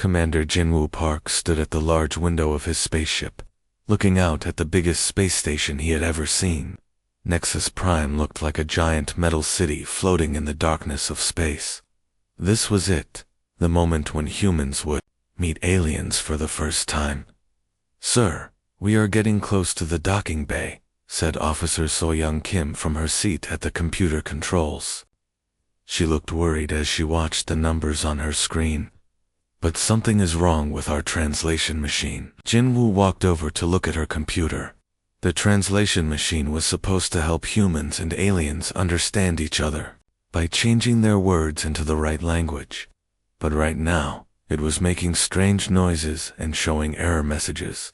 Commander Jinwoo Park stood at the large window of his spaceship, looking out at the biggest space station he had ever seen. Nexus Prime looked like a giant metal city floating in the darkness of space. This was it, the moment when humans would meet aliens for the first time. "Sir, we are getting close to the docking bay," said Officer So-young Kim from her seat at the computer controls. She looked worried as she watched the numbers on her screen. "But something is wrong with our translation machine." Jinwoo walked over to look at her computer. The translation machine was supposed to help humans and aliens understand each other by changing their words into the right language. But right now, it was making strange noises and showing error messages.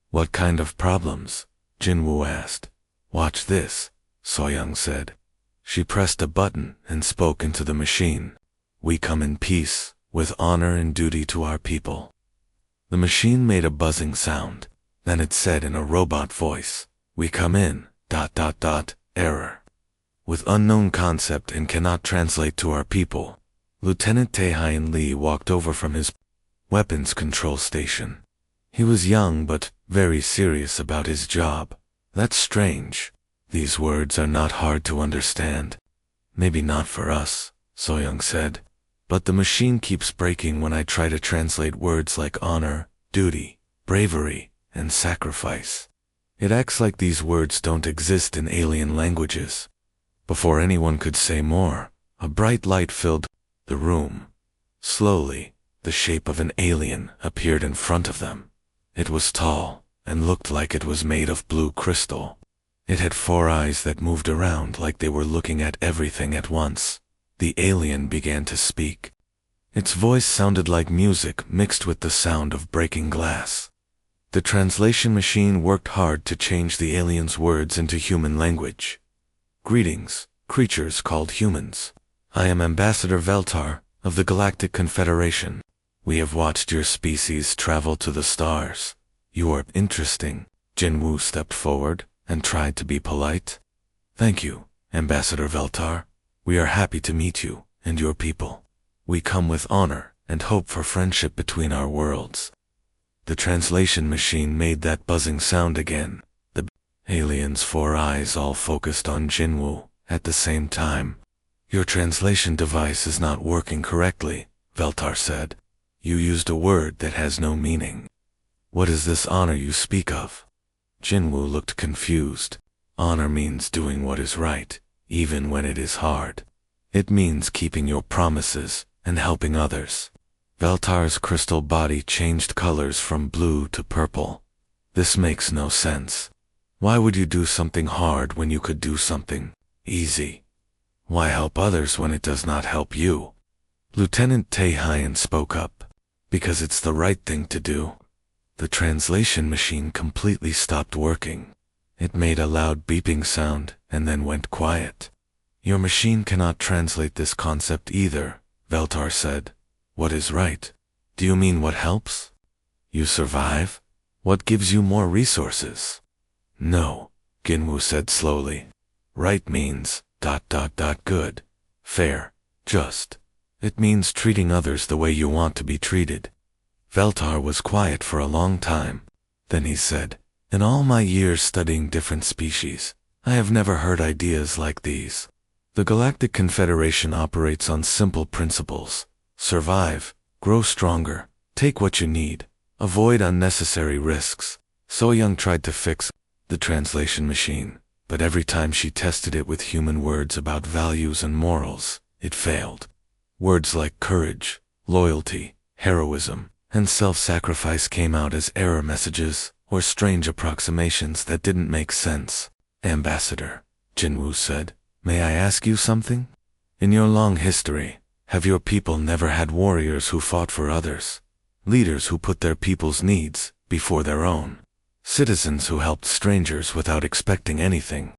"What kind of problems?" Jinwoo asked. "Watch this," So-young said. She pressed a button and spoke into the machine. "We come in peace, with honor and duty to our people." The machine made a buzzing sound. Then it said in a robot voice, "We come in, ... error. With unknown concept and cannot translate to our people." Lieutenant Tae-hyun Lee walked over from his weapons control station. He was young but very serious about his job. "That's strange. These words are not hard to understand." "Maybe not for us," So-young said. "But the machine keeps breaking when I try to translate words like honor, duty, bravery, and sacrifice. It acts like these words don't exist in alien languages." Before anyone could say more, a bright light filled the room. Slowly, the shape of an alien appeared in front of them. It was tall and looked like it was made of blue crystal. It had 4 eyes that moved around like they were looking at everything at once. The alien began to speak. Its voice sounded like music mixed with the sound of breaking glass. The translation machine worked hard to change the alien's words into human language. "Greetings, creatures called humans. I am Ambassador Veltar of the Galactic Confederation. We have watched your species travel to the stars. You are interesting." Jinwoo stepped forward and tried to be polite. "Thank you, Ambassador Veltar. We are happy to meet you and your people. We come with honor and hope for friendship between our worlds." The translation machine made that buzzing sound again. The alien's 4 eyes all focused on Jinwoo at the same time. "Your translation device is not working correctly," Veltar said. "You used a word that has no meaning. What is this honor you speak of?" Jinwoo looked confused. "Honor means doing what is right, even when it is hard. It means keeping your promises and helping others." Veltar's crystal body changed colors from blue to purple. "This makes no sense. Why would you do something hard when you could do something easy? Why help others when it does not help you?" Lieutenant Tae-hyun spoke up. "Because it's the right thing to do." The translation machine completely stopped working. It made a loud beeping sound and then went quiet. "Your machine cannot translate this concept either," Veltar said. "What is right? Do you mean what helps? You survive? What gives you more resources?" "No," Jinwoo said slowly. "Right means ... good, fair, just. It means treating others the way you want to be treated." Veltar was quiet for a long time. Then he said, "In all my years studying different species, I have never heard ideas like these. The Galactic Confederation operates on simple principles. Survive, grow stronger, take what you need, avoid unnecessary risks." So-young tried to fix the translation machine, but every time she tested it with human words about values and morals, it failed. Words like courage, loyalty, heroism, and self-sacrifice came out as error messages or strange approximations that didn't make sense. "Ambassador," Jinwoo said, "may I ask you something? In your long history, have your people never had warriors who fought for others? Leaders who put their people's needs before their own? Citizens who helped strangers without expecting anything?"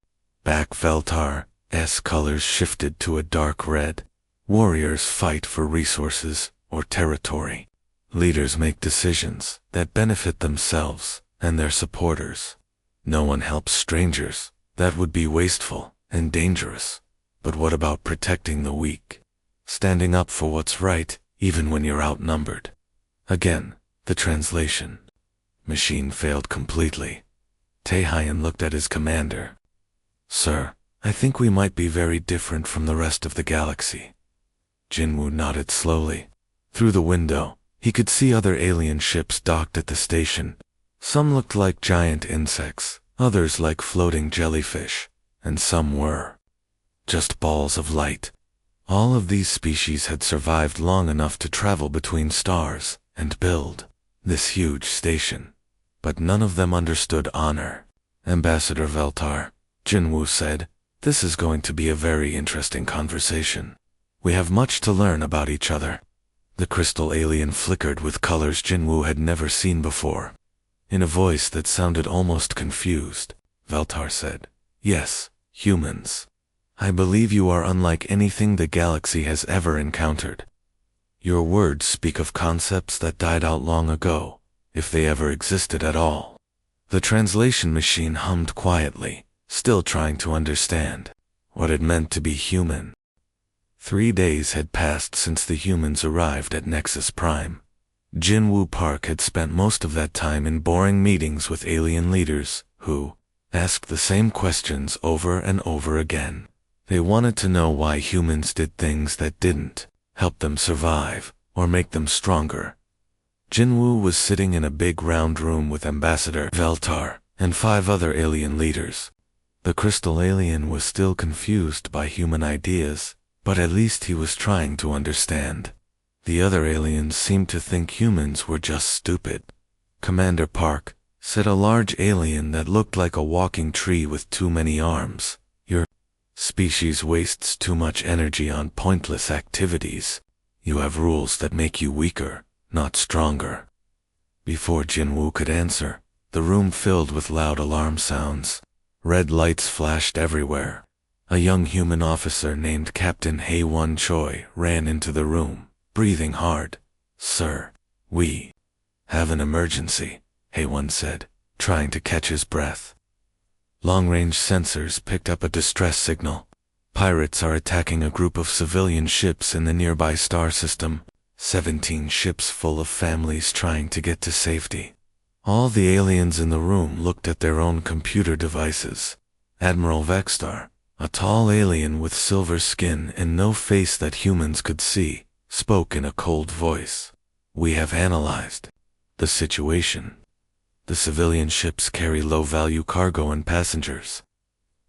Back Veltar's colors shifted to a dark red. "Warriors fight for resources or territory. Leaders make decisions that benefit themselves and their supporters. No one helps strangers. That would be wasteful and dangerous. But what about protecting the weak? Standing up for what's right, even when you're outnumbered?" Again, the translation machine failed completely. Taehyun looked at his commander. Sir, I think we might be very different from the rest of the galaxy. Jinwoo nodded slowly. Through the window, he could see other alien ships docked at the station. Some looked like giant insects, others like floating jellyfish, and some were just balls of light. All of these species had survived long enough to travel between stars and build this huge station. But none of them understood honor. Ambassador Veltar, Jinwoo said, this is going to be a very interesting conversation. We have much to learn about each other. The crystal alien flickered with colors Jinwoo had never seen before. In a voice that sounded almost confused, Veltar said, yes, humans. I believe you are unlike anything the galaxy has ever encountered. Your words speak of concepts that died out long ago, if they ever existed at all. The translation machine hummed quietly, still trying to understand what it meant to be human. 3 days had passed since the humans arrived at Nexus Prime. Jinwoo Park had spent most of that time in boring meetings with alien leaders, who asked the same questions over and over again. They wanted to know why humans did things that didn't help them survive or make them stronger. Jinwoo was sitting in a big round room with Ambassador Veltar and 5 other alien leaders. The crystal alien was still confused by human ideas, but at least he was trying to understand. The other aliens seemed to think humans were just stupid. Commander Park, said a large alien that looked like a walking tree with too many arms, your species wastes too much energy on pointless activities. You have rules that make you weaker, not stronger. Before Jinwoo could answer, the room filled with loud alarm sounds. Red lights flashed everywhere. A young human officer named Captain Haewon Choi ran into the room, breathing hard. Sir, we have an emergency, Haewon said, trying to catch his breath. Long-range sensors picked up a distress signal. Pirates are attacking a group of civilian ships in the nearby star system. 17 ships full of families trying to get to safety. All the aliens in the room looked at their own computer devices. Admiral Vextar, a tall alien with silver skin and no face that humans could see, spoke in a cold voice. We have analyzed the situation. The civilian ships carry low-value cargo and passengers.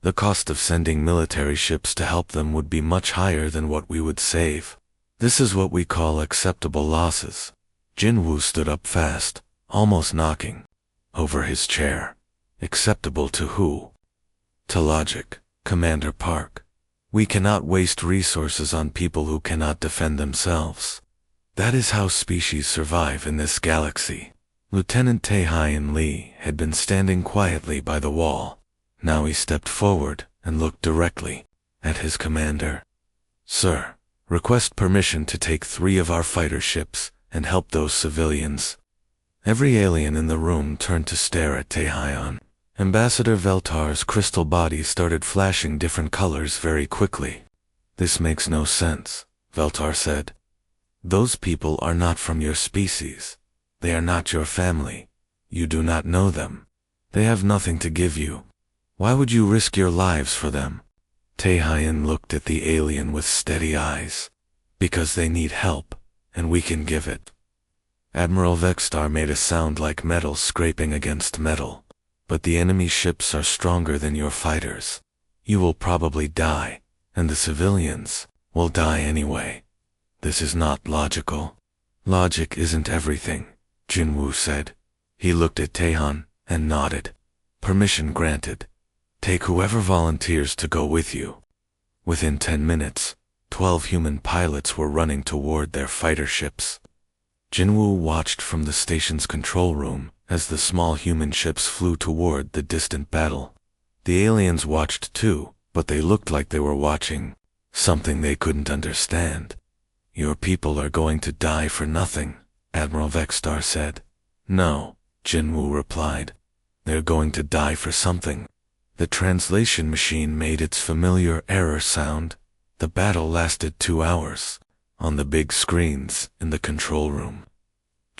The cost of sending military ships to help them would be much higher than what we would save. This is what we call acceptable losses. Jinwoo stood up fast, almost knocking over his chair. Acceptable to who? To logic, Commander Park. We cannot waste resources on people who cannot defend themselves. That is how species survive in this galaxy. Lieutenant Taehyun Lee had been standing quietly by the wall. Now he stepped forward and looked directly at his commander. Sir, request permission to take 3 of our fighter ships and help those civilians. Every alien in the room turned to stare at Taehyun. Ambassador Veltar's crystal body started flashing different colors very quickly. This makes no sense, Veltar said. Those people are not from your species. They are not your family. You do not know them. They have nothing to give you. Why would you risk your lives for them? Taehyun looked at the alien with steady eyes. Because they need help, and we can give it. Admiral Vextar made a sound like metal scraping against metal. But the enemy ships are stronger than your fighters. You will probably die, and the civilians will die anyway. This is not logical. Logic isn't everything, Jinwoo said. He looked at Taehyun and nodded. Permission granted. Take whoever volunteers to go with you. Within 10 minutes, 12 human pilots were running toward their fighter ships. Jinwoo watched from the station's control room as the small human ships flew toward the distant battle. The aliens watched too, but they looked like they were watching something they couldn't understand. Your people are going to die for nothing, Admiral Vextar said. No, Jinwoo replied. They're going to die for something. The translation machine made its familiar error sound. The battle lasted 2 hours. On the big screens in the control room,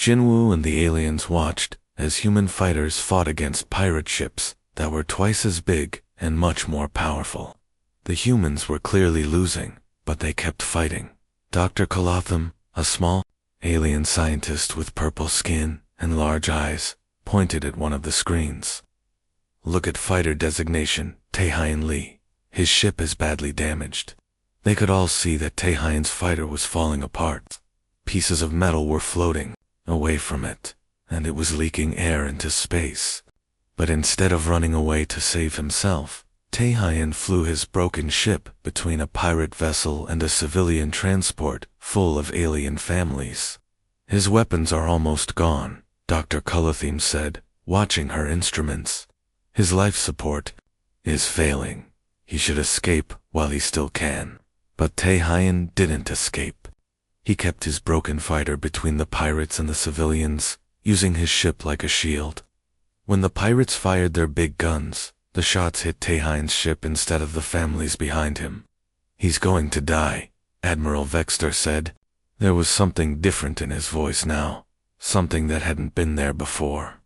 Jinwoo and the aliens watched as human fighters fought against pirate ships that were twice as big and much more powerful. The humans were clearly losing, but they kept fighting. Dr. Calatham, a small, alien scientist with purple skin and large eyes, pointed at one of the screens. "Look at fighter designation, Taehyun Lee. His ship is badly damaged." They could all see that Taehyun's fighter was falling apart. Pieces of metal were floating away from it, and it was leaking air into space. But instead of running away to save himself, Taehyun flew his broken ship between a pirate vessel and a civilian transport full of alien families. "His weapons are almost gone," Dr. Calatham said, watching her instruments. "His life support is failing. He should escape while he still can." But Taehyun didn't escape. He kept his broken fighter between the pirates and the civilians, using his ship like a shield. When the pirates fired their big guns, the shots hit Taehyun's ship instead of the families behind him. "He's going to die," Admiral Vexter said. There was something different in his voice now, something that hadn't been there before.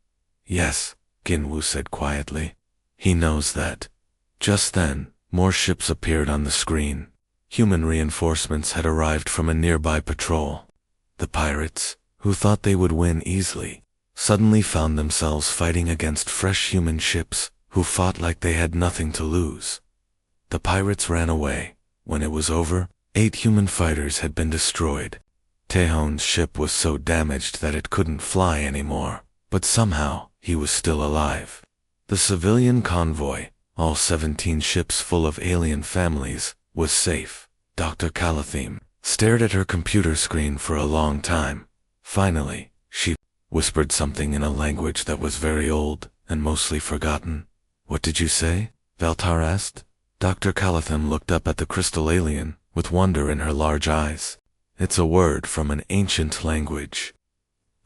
"Yes," Jinwoo said quietly. "He knows that." Just then, more ships appeared on the screen. Human reinforcements had arrived from a nearby patrol. The pirates, who thought they would win easily, suddenly found themselves fighting against fresh human ships who fought like they had nothing to lose. The pirates ran away. When it was over, 8 human fighters had been destroyed. Taehyun's ship was so damaged that it couldn't fly anymore, but somehow he was still alive. The civilian convoy, all 17 ships full of alien families, was safe. Dr. Calatham stared at her computer screen for a long time. Finally, she whispered something in a language that was very old and mostly forgotten. "What did you say?" Valtar asked. Dr. Calatham looked up at the crystal alien with wonder in her large eyes. "It's a word from an ancient language.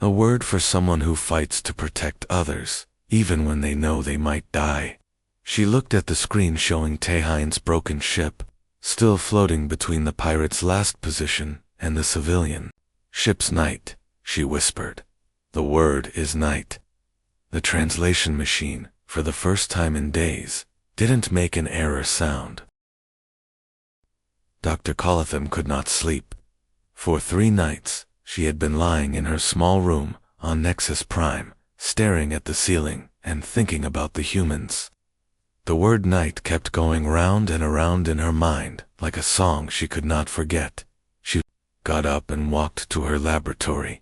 A word for someone who fights to protect others, even when they know they might die." She looked at the screen showing Taehyun's broken ship, still floating between the pirate's last position and the civilian. "Ship's night," she whispered. "The word is night." The translation machine, for the first time in days, didn't make an error sound. Dr. Calatham could not sleep. For 3 nights, she had been lying in her small room on Nexus Prime, staring at the ceiling and thinking about the humans. The word night kept going round and around in her mind like a song she could not forget. She got up and walked to her laboratory.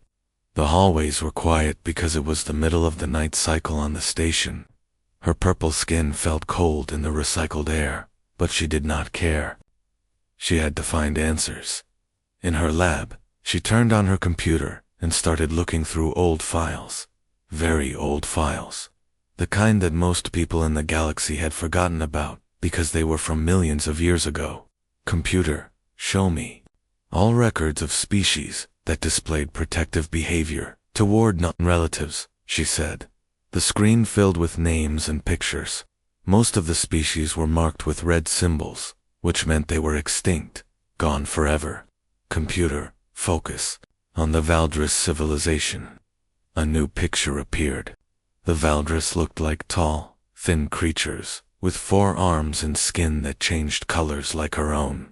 The hallways were quiet because it was the middle of the night cycle on the station. Her purple skin felt cold in the recycled air, but she did not care. She had to find answers. In her lab, she turned on her computer and started looking through old files. Very old files. The kind that most people in the galaxy had forgotten about because they were from millions of years ago. "Computer, show me." All records of species that displayed protective behavior toward non-relatives, she said. The screen filled with names and pictures. Most of the species were marked with red symbols, which meant they were extinct, gone forever. "Computer, focus on the Valdris civilization." A new picture appeared. The Valdris looked like tall, thin creatures, with 4 arms and skin that changed colors like her own.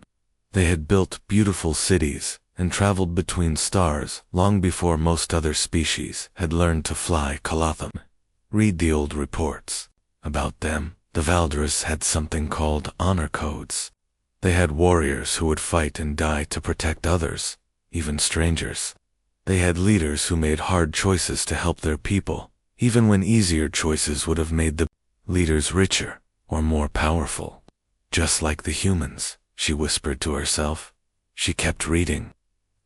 They had built beautiful cities and traveled between stars long before most other species had learned to fly. Calatham. Read the old reports. About them, the Valdris had something called honor codes. They had warriors who would fight and die to protect others, even strangers. They had leaders who made hard choices to help their people, even when easier choices would have made the leaders richer or more powerful. "Just like the humans," she whispered to herself. She kept reading.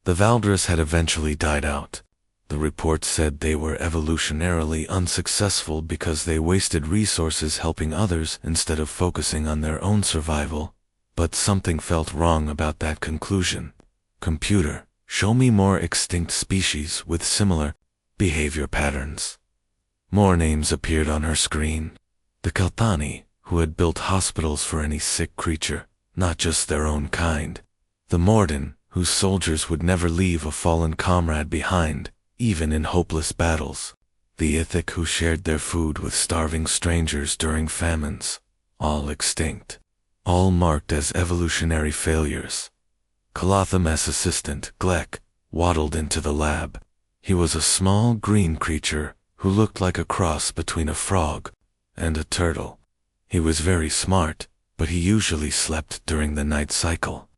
The Valdris had eventually died out. The reports said they were evolutionarily unsuccessful because they wasted resources helping others instead of focusing on their own survival. But something felt wrong about that conclusion. "Computer, show me more extinct species with similar behavior patterns." More names appeared on her screen. The Kaltani, who had built hospitals for any sick creature, not just their own kind. The Morden, whose soldiers would never leave a fallen comrade behind, even in hopeless battles. The Ithic who shared their food with starving strangers during famines, all extinct, all marked as evolutionary failures. Colotham's assistant, Glek, waddled into the lab. He was a small green creature who looked like a cross between a frog and a turtle. He was very smart, but he usually slept during the night cycle.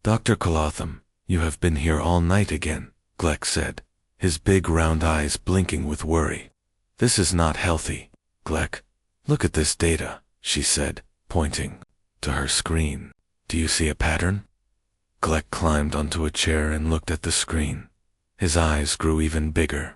"Dr. Colotham, you have been here all night again," Glek said, his big round eyes blinking with worry. "This is not healthy, Glek. Look at this data," she said, pointing to her screen. "Do you see a pattern?" Glek climbed onto a chair and looked at the screen. His eyes grew even bigger.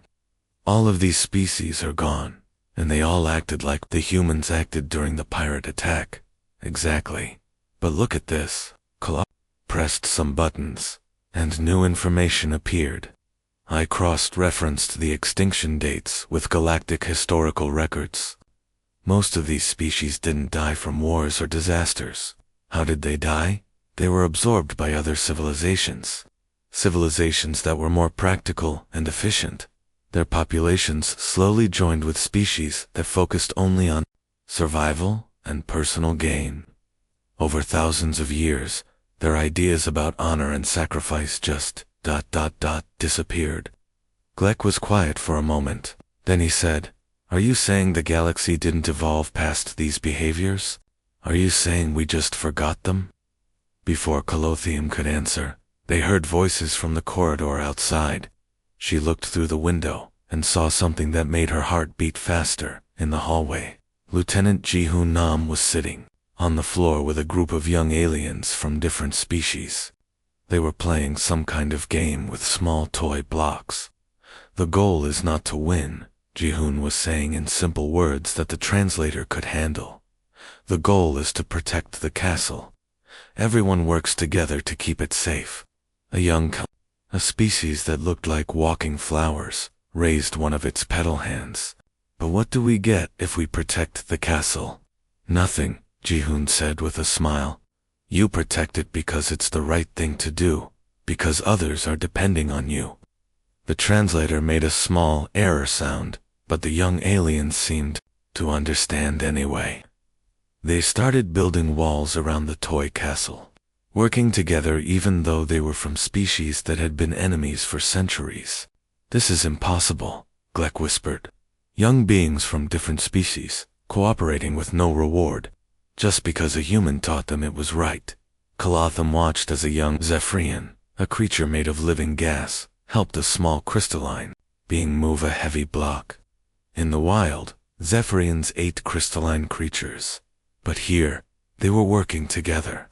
"All of these species are gone, and they all acted like the humans acted during the pirate attack." "Exactly. But look at this." Colotham pressed some buttons, and new information appeared. I cross-referenced the extinction dates with galactic historical records. Most of these species didn't die from wars or disasters. How did they die? They were absorbed by other civilizations. Civilizations that were more practical and efficient. Their populations slowly joined with species that focused only on survival and personal gain. Over thousands of years, their ideas about honor and sacrifice just disappeared. Glek was quiet for a moment. Then he said, "Are you saying the galaxy didn't evolve past these behaviors? Are you saying we just forgot them?" Before Colothium could answer, they heard voices from the corridor outside. She looked through the window and saw something that made her heart beat faster. In the hallway, Lieutenant Ji-hoon Nam was sitting on the floor with a group of young aliens from different species. They were playing some kind of game with small toy blocks. "The goal is not to win," Ji-hoon was saying in simple words that the translator could handle. "The goal is to protect the castle. Everyone works together to keep it safe." A species that looked like walking flowers raised one of its petal hands. "But what do we get if we protect the castle?" "Nothing," Ji-hoon said with a smile. "You protect it because it's the right thing to do, because others are depending on you." The translator made a small error sound, but the young aliens seemed to understand anyway. They started building walls around the toy castle, working together even though they were from species that had been enemies for centuries. "This is impossible," Glek whispered. "Young beings from different species, cooperating with no reward, just because a human taught them it was right." Colotham watched as a young Zephyrian, a creature made of living gas, helped a small crystalline being move a heavy block. In the wild, Zephyrians ate crystalline creatures. But here, they were working together.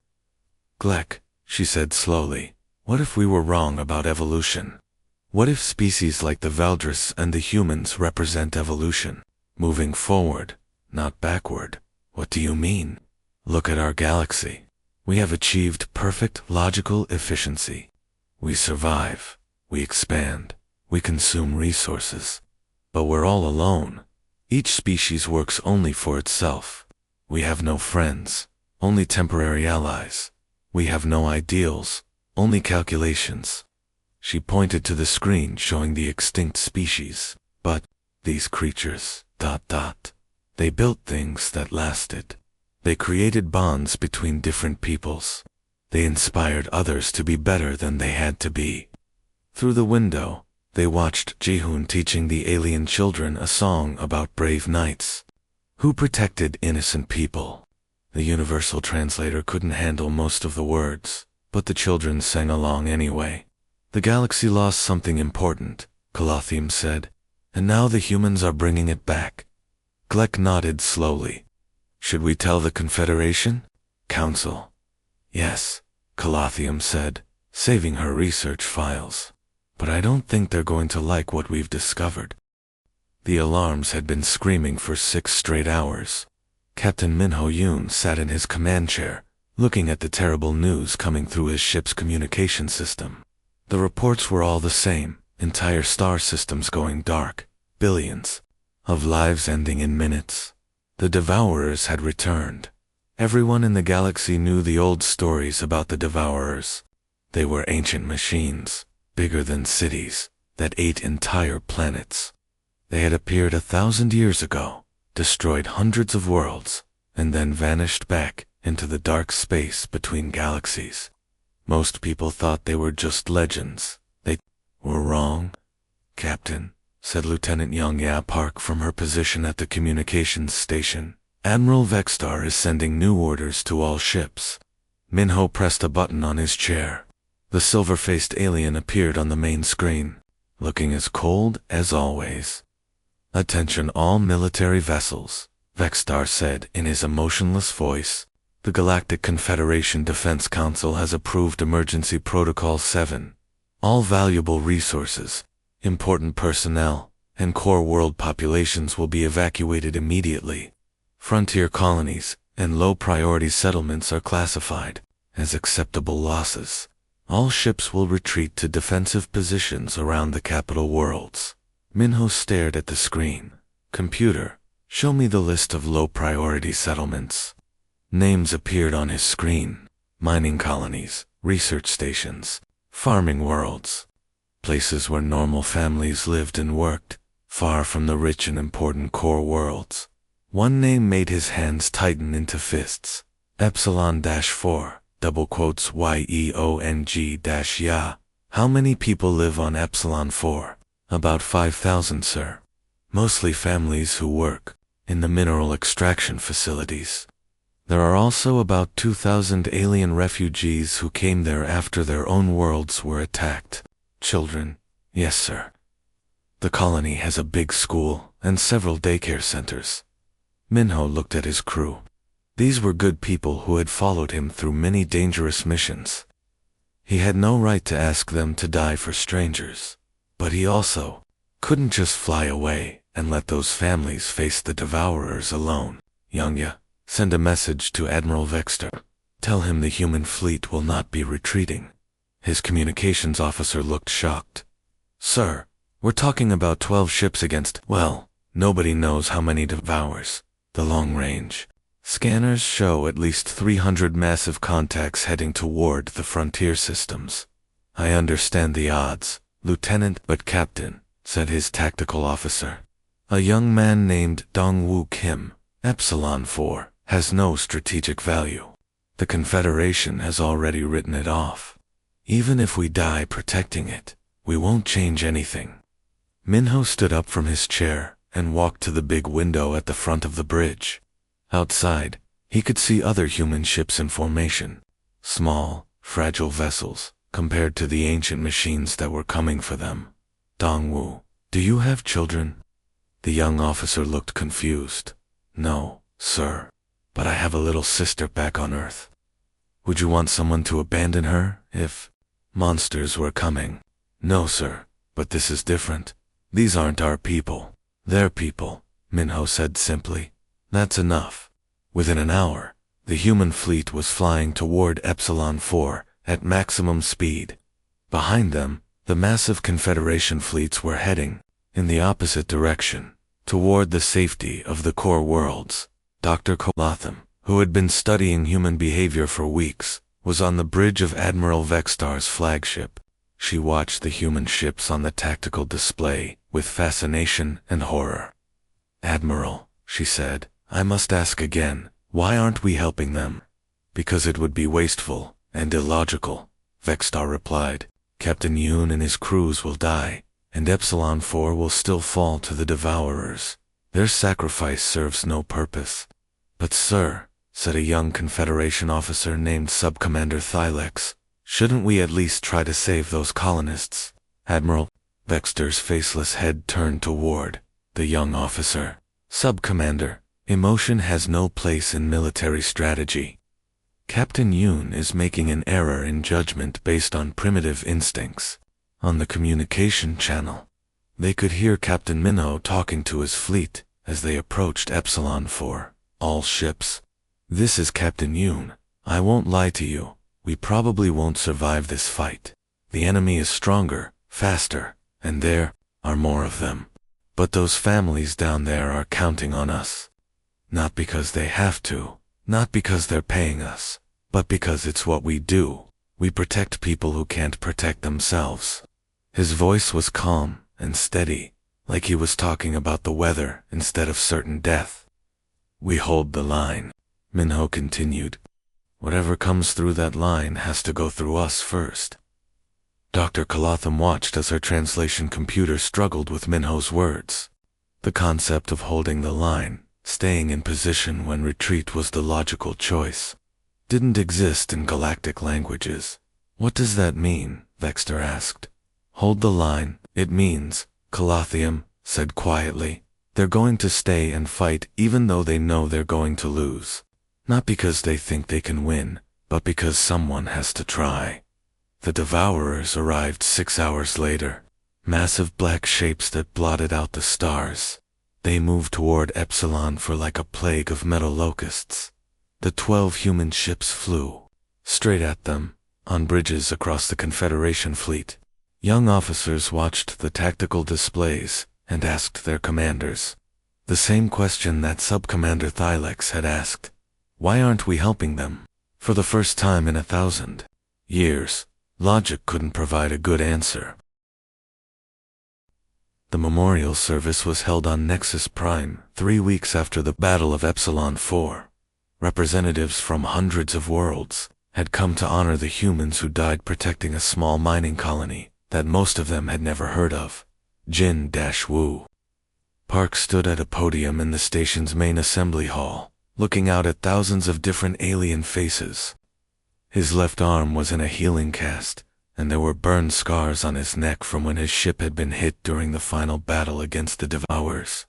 "Glek," she said slowly, "what if we were wrong about evolution? What if species like the Valdris and the humans represent evolution, moving forward, not backward?" "What do you mean?" "Look at our galaxy. We have achieved perfect logical efficiency. We survive, we expand, we consume resources. But we're all alone. Each species works only for itself. We have no friends, only temporary allies. We have no ideals, only calculations." She pointed to the screen showing the extinct species. "But these creatures, they built things that lasted. They created bonds between different peoples. They inspired others to be better than they had to be." Through the window, they watched Ji-hoon teaching the alien children a song about brave knights who protected innocent people. The universal translator couldn't handle most of the words, but the children sang along anyway. "The galaxy lost something important," Colothium said, "and now the humans are bringing it back." Glek nodded slowly. "Should we tell the Confederation? Council?" "Yes," Colothium said, saving her research files. "But I don't think they're going to like what we've discovered." The alarms had been screaming for 6 straight hours. Captain Minho Yoon sat in his command chair, looking at the terrible news coming through his ship's communication system. The reports were all the same, entire star systems going dark, billions of lives ending in minutes. The Devourers had returned. Everyone in the galaxy knew the old stories about the Devourers. They were ancient machines, bigger than cities, that ate entire planets. They had appeared 1,000 years ago, destroyed hundreds of worlds, and then vanished back into the dark space between galaxies. Most people thought they were just legends. They were wrong, Captain, said Lieutenant Yongya Park from her position at the communications station. Admiral Vexstar is sending new orders to all ships. Minho pressed a button on his chair. The silver-faced alien appeared on the main screen, looking as cold as always. Attention all military vessels, Vexstar said in his emotionless voice. The Galactic Confederation Defense Council has approved Emergency Protocol 7. All valuable resources, important personnel, and core world populations will be evacuated immediately. Frontier colonies and low-priority settlements are classified as acceptable losses. All ships will retreat to defensive positions around the capital worlds. Minho stared at the screen. Computer, show me the list of low-priority settlements. Names appeared on his screen. Mining colonies, research stations, farming worlds. Places where normal families lived and worked, far from the rich and important core worlds. One name made his hands tighten into fists. Epsilon-4, double quotes YEONG-YA. How many people live on Epsilon-4? About 5,000, sir. Mostly families who work in the mineral extraction facilities. There are also about 2,000 alien refugees who came there after their own worlds were attacked. Children, yes, sir. The colony has a big school and several daycare centers. Minho looked at his crew. These were good people who had followed him through many dangerous missions. He had no right to ask them to die for strangers, but he also couldn't just fly away and let those families face the devourers alone. Yongya, send a message to Admiral Vexter. Tell him the human fleet will not be retreating. His communications officer looked shocked. Sir, we're talking about 12 ships against, well, nobody knows how many devours. The long-range scanners show at least 300 massive contacts heading toward the frontier systems. I understand the odds, Lieutenant, but Captain, said his tactical officer. A young man named Dongwoo Kim, Epsilon-4, has no strategic value. The Confederation has already written it off. Even if we die protecting it, we won't change anything. Minho stood up from his chair and walked to the big window at the front of the bridge. Outside, he could see other human ships in formation. Small, fragile vessels, compared to the ancient machines that were coming for them. Dongwoo, do you have children? The young officer looked confused. No, sir, but I have a little sister back on Earth. Would you want someone to abandon her if monsters were coming? No, sir, but this is different. These aren't our people. They're people, Minho said simply. That's enough. Within an hour, the human fleet was flying toward Epsilon-4 at maximum speed. Behind them, the massive Confederation fleets were heading in the opposite direction, toward the safety of the core worlds. Dr. Kolatham, who had been studying human behavior for weeks, was on the bridge of Admiral Vexstar's flagship. She watched the human ships on the tactical display with fascination and horror. Admiral, she said, I must ask again, why aren't we helping them? Because it would be wasteful and illogical, Vexstar replied. Captain Yoon and his crews will die, and Epsilon-4 will still fall to the devourers. Their sacrifice serves no purpose. But sir, said a young Confederation officer named Subcommander Thylex, shouldn't we at least try to save those colonists? Admiral, Vexter's faceless head turned toward the young officer. Subcommander, emotion has no place in military strategy. Captain Yoon is making an error in judgment based on primitive instincts. On the communication channel, they could hear Captain Minho talking to his fleet as they approached Epsilon-4. All ships. This is Captain Yoon. I won't lie to you. We probably won't survive this fight. The enemy is stronger, faster, and there are more of them. But those families down there are counting on us. Not because they have to, not because they're paying us, but because it's what we do. We protect people who can't protect themselves. His voice was calm and steady, like he was talking about the weather instead of certain death. "We hold the line," Minho continued. "Whatever comes through that line has to go through us first." Dr. Colotham watched as her translation computer struggled with Minho's words. The concept of holding the line, staying in position when retreat was the logical choice, didn't exist in galactic languages. "What does that mean?" Vexter asked. "Hold the line, it means," Colotham said quietly, "they're going to stay and fight even though they know they're going to lose. Not because they think they can win, but because someone has to try." The Devourers arrived 6 hours later, massive black shapes that blotted out the stars. They moved toward Epsilon for like a plague of metal locusts. The 12 human ships flew straight at them, on bridges across the Confederation fleet. Young officers watched the tactical displays and asked their commanders the same question that Subcommander Thylex had asked. Why aren't we helping them? For the first time in 1,000 years, logic couldn't provide a good answer. The memorial service was held on Nexus Prime 3 weeks after the Battle of Epsilon 4. Representatives from hundreds of worlds had come to honor the humans who died protecting a small mining colony that most of them had never heard of. Jin-Wu. Park stood at a podium in the station's main assembly hall, looking out at thousands of different alien faces. His left arm was in a healing cast, and there were burn scars on his neck from when his ship had been hit during the final battle against the Devourers.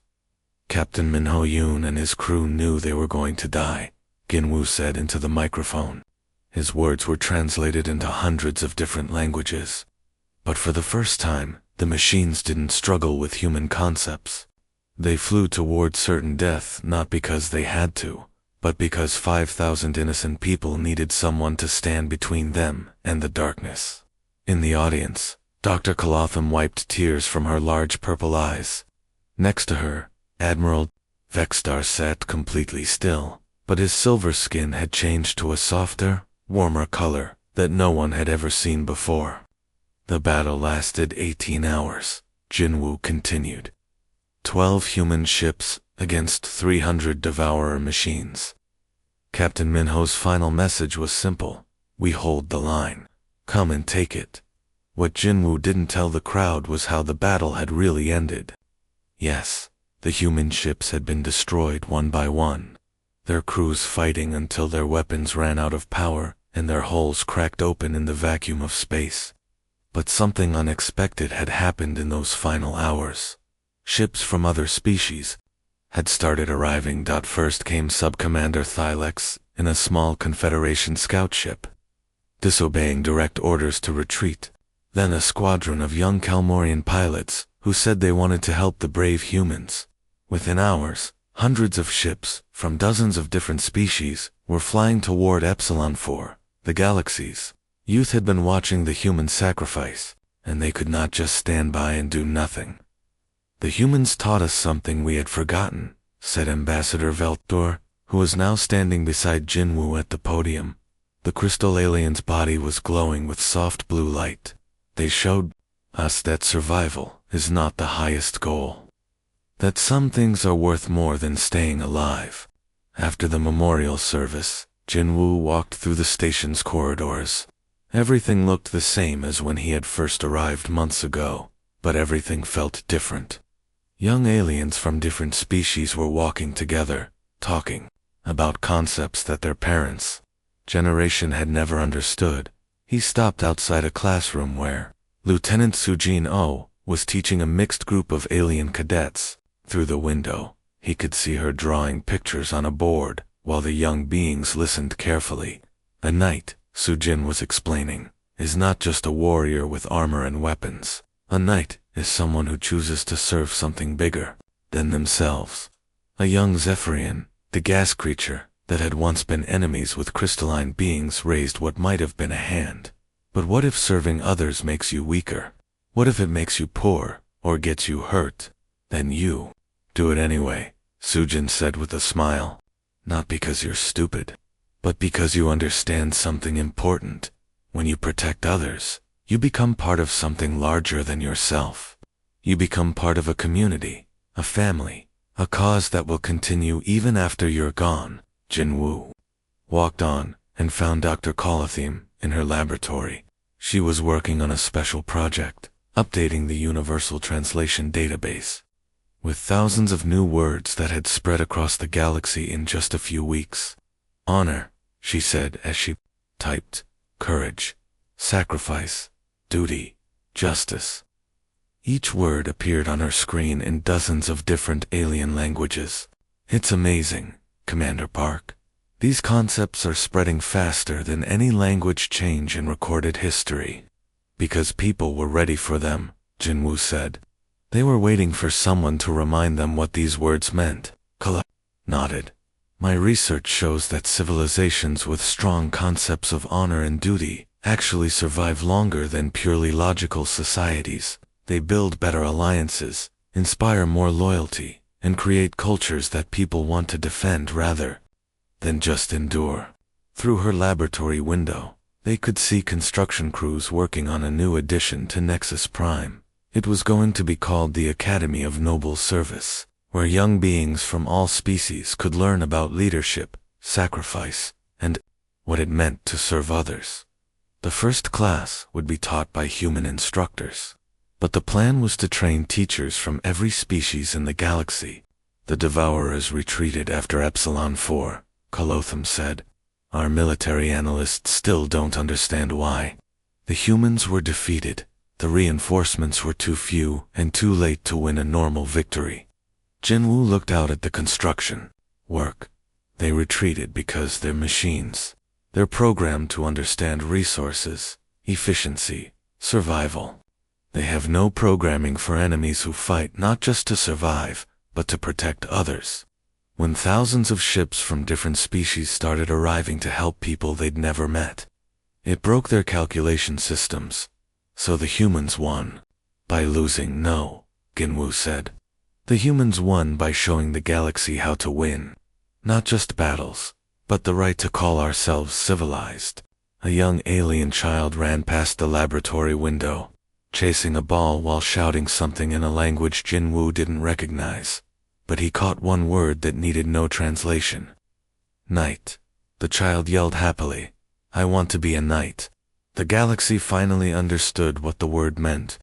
Captain Minho Yoon and his crew knew they were going to die, Ginwoo said into the microphone. His words were translated into hundreds of different languages. But for the first time, the machines didn't struggle with human concepts. They flew toward certain death not because they had to, but because 5,000 innocent people needed someone to stand between them and the darkness. In the audience, Dr. Colotham wiped tears from her large purple eyes. Next to her, Admiral Vextar sat completely still, but his silver skin had changed to a softer, warmer color that no one had ever seen before. The battle lasted 18 hours, Jinwoo continued. 12 human ships against 300 Devourer machines. Captain Minho's final message was simple: we hold the line. Come and take it. What Jinwoo didn't tell the crowd was how the battle had really ended. Yes, the human ships had been destroyed one by one, their crews fighting until their weapons ran out of power and their hulls cracked open in the vacuum of space. But something unexpected had happened in those final hours. Ships from other species had started arriving. First came Subcommander Thylex in a small Confederation scout ship, disobeying direct orders to retreat. Then a squadron of young Kalmorian pilots who said they wanted to help the brave humans. Within hours, hundreds of ships from dozens of different species were flying toward Epsilon 4, the galaxies. Youth had been watching the human sacrifice, and they could not just stand by and do nothing. The humans taught us something we had forgotten, said Ambassador Veltor, who was now standing beside Jinwoo at the podium. The crystal alien's body was glowing with soft blue light. They showed us that survival is not the highest goal. That some things are worth more than staying alive. After the memorial service, Jinwoo walked through the station's corridors. Everything looked the same as when he had first arrived months ago, but everything felt different. Young aliens from different species were walking together, talking about concepts that their parents' generation had never understood. He stopped outside a classroom where Lieutenant Sujin Oh was teaching a mixed group of alien cadets. Through the window, he could see her drawing pictures on a board, while the young beings listened carefully. A knight, Sujin was explaining, is not just a warrior with armor and weapons. A knight is someone who chooses to serve something bigger than themselves. A young Zephyrian, the gas creature that had once been enemies with crystalline beings, raised what might have been a hand. But what if serving others makes you weaker? What if it makes you poor, or gets you hurt? Then you do it anyway, Sujin said with a smile. Not because you're stupid, but because you understand something important. When you protect others, You become part of something larger than yourself. You become part of a community, a family, a cause that will continue even after you're gone. Jinwoo walked on and found Dr. Colotheme in her laboratory. She was working on a special project, updating the Universal Translation Database, with thousands of new words that had spread across the galaxy in just a few weeks. Honor, she said as she typed, courage, sacrifice, duty, justice. Each word appeared on her screen in dozens of different alien languages. It's amazing, Commander Park. These concepts are spreading faster than any language change in recorded history. Because people were ready for them, Jinwoo said. They were waiting for someone to remind them what these words meant. Kala nodded. My research shows that civilizations with strong concepts of honor and duty actually survive longer than purely logical societies. They build better alliances, inspire more loyalty, and create cultures that people want to defend rather than just endure. Through her laboratory window, they could see construction crews working on a new addition to Nexus Prime. It was going to be called the Academy of Noble Service, where young beings from all species could learn about leadership, sacrifice, and what it meant to serve others. The first class would be taught by human instructors, but the plan was to train teachers from every species in the galaxy. The Devourers retreated after Epsilon 4, Colotheme said. Our military analysts still don't understand why. The humans were defeated. The reinforcements were too few and too late to win a normal victory. Jinwoo looked out at the construction work. They retreated because they're machines. They're programmed to understand resources, efficiency, survival. They have no programming for enemies who fight not just to survive, but to protect others. When thousands of ships from different species started arriving to help people they'd never met, it broke their calculation systems. So the humans won. By losing, no, Jinwoo said. The humans won by showing the galaxy how to win. Not just battles, but the right to call ourselves civilized. A young alien child ran past the laboratory window, chasing a ball while shouting something in a language Jinwoo didn't recognize. But he caught one word that needed no translation. Knight. The child yelled happily. I want to be a knight. The galaxy finally understood what the word meant.